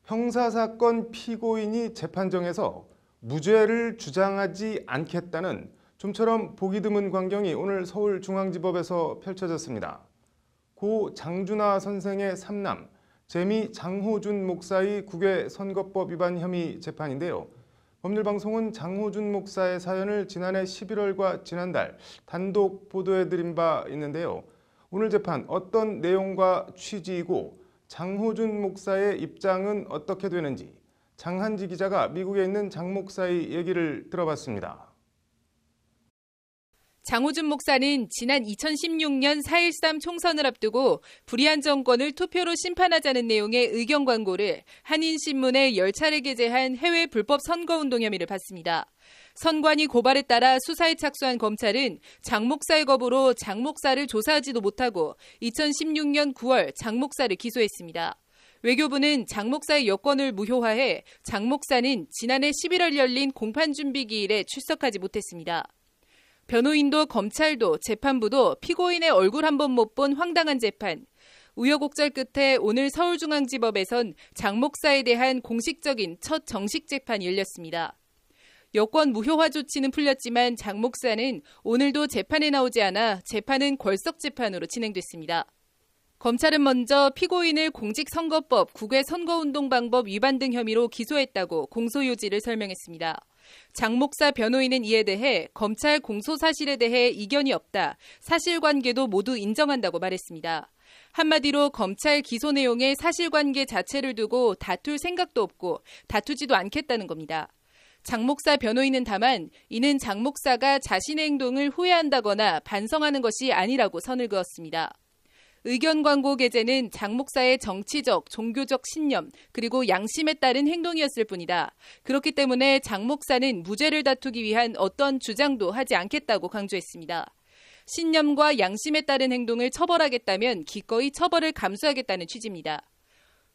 형사사건 피고인이 재판정에서 무죄를 주장하지 않겠다는 좀처럼 보기 드문 광경이 오늘 서울중앙지법에서 펼쳐졌습니다. 고 장준하 선생의 삼남, 재미 장호준 목사의 국외 선거법 위반 혐의 재판인데요. 법률방송은 장호준 목사의 사연을 지난해 11월과 지난달 단독 보도해드린 바 있는데요. 오늘 재판 어떤 내용과 취지이고 장호준 목사의 입장은 어떻게 되는지 장한지 기자가 미국에 있는 장 목사의 얘기를 들어봤습니다. 장호준 목사는 지난 2016년 4.13 총선을 앞두고 불의한 정권을 투표로 심판하자는 내용의 의견 광고를 한인신문에 10차례 게재한 해외 불법 선거운동 혐의를 받습니다. 선관위 고발에 따라 수사에 착수한 검찰은 장 목사의 거부로 장 목사를 조사하지도 못하고 2016년 9월 장 목사를 기소했습니다. 외교부는 장 목사의 여권을 무효화해 장 목사는 지난해 11월 열린 공판준비기일에 출석하지 못했습니다. 변호인도 검찰도 재판부도 피고인의 얼굴 한 번 못 본 황당한 재판. 우여곡절 끝에 오늘 서울중앙지법에선 장 목사에 대한 공식적인 첫 정식 재판이 열렸습니다. 여권 무효화 조치는 풀렸지만 장 목사는 오늘도 재판에 나오지 않아 재판은 궐석 재판으로 진행됐습니다. 검찰은 먼저 피고인을 공직선거법, 국외선거운동방법 위반 등 혐의로 기소했다고 공소요지를 설명했습니다. 장 목사 변호인은 이에 대해 검찰 공소 사실에 대해 이견이 없다, 사실관계도 모두 인정한다고 말했습니다. 한마디로 검찰 기소 내용의 사실관계 자체를 두고 다툴 생각도 없고 다투지도 않겠다는 겁니다. 장 목사 변호인은 다만 이는 장 목사가 자신의 행동을 후회한다거나 반성하는 것이 아니라고 선을 그었습니다. 의견 광고 게재는 장 목사의 정치적, 종교적 신념, 그리고 양심에 따른 행동이었을 뿐이다. 그렇기 때문에 장 목사는 무죄를 다투기 위한 어떤 주장도 하지 않겠다고 강조했습니다. 신념과 양심에 따른 행동을 처벌하겠다면 기꺼이 처벌을 감수하겠다는 취지입니다.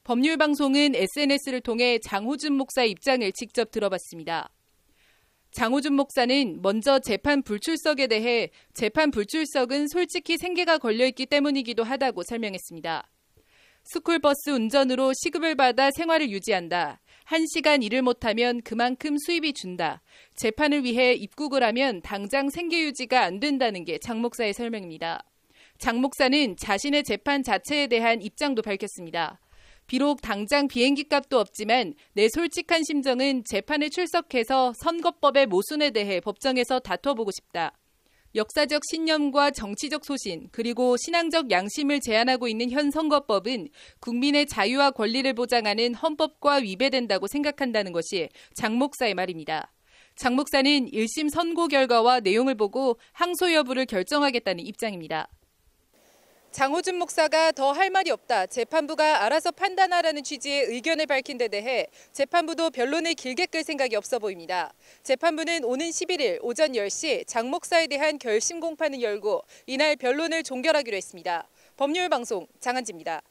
법률방송은 SNS를 통해 장호준 목사의 입장을 직접 들어봤습니다. 장호준 목사는 먼저 재판 불출석에 대해 재판 불출석은 솔직히 생계가 걸려있기 때문이기도 하다고 설명했습니다. 스쿨버스 운전으로 시급을 받아 생활을 유지한다. 1시간 일을 못하면 그만큼 수입이 준다. 재판을 위해 입국을 하면 당장 생계 유지가 안 된다는 게 장 목사의 설명입니다. 장 목사는 자신의 재판 자체에 대한 입장도 밝혔습니다. 비록 당장 비행기 값도 없지만 내 솔직한 심정은 재판에 출석해서 선거법의 모순에 대해 법정에서 다퉈보고 싶다. 역사적 신념과 정치적 소신 그리고 신앙적 양심을 제한하고 있는 현 선거법은 국민의 자유와 권리를 보장하는 헌법과 위배된다고 생각한다는 것이 장 목사의 말입니다. 장 목사는 1심 선고 결과와 내용을 보고 항소 여부를 결정하겠다는 입장입니다. 장호준 목사가 더 할 말이 없다, 재판부가 알아서 판단하라는 취지의 의견을 밝힌 데 대해 재판부도 변론을 길게 끌 생각이 없어 보입니다. 재판부는 오는 11일 오전 10시 장 목사에 대한 결심 공판을 열고 이날 변론을 종결하기로 했습니다. 법률방송 장한지입니다.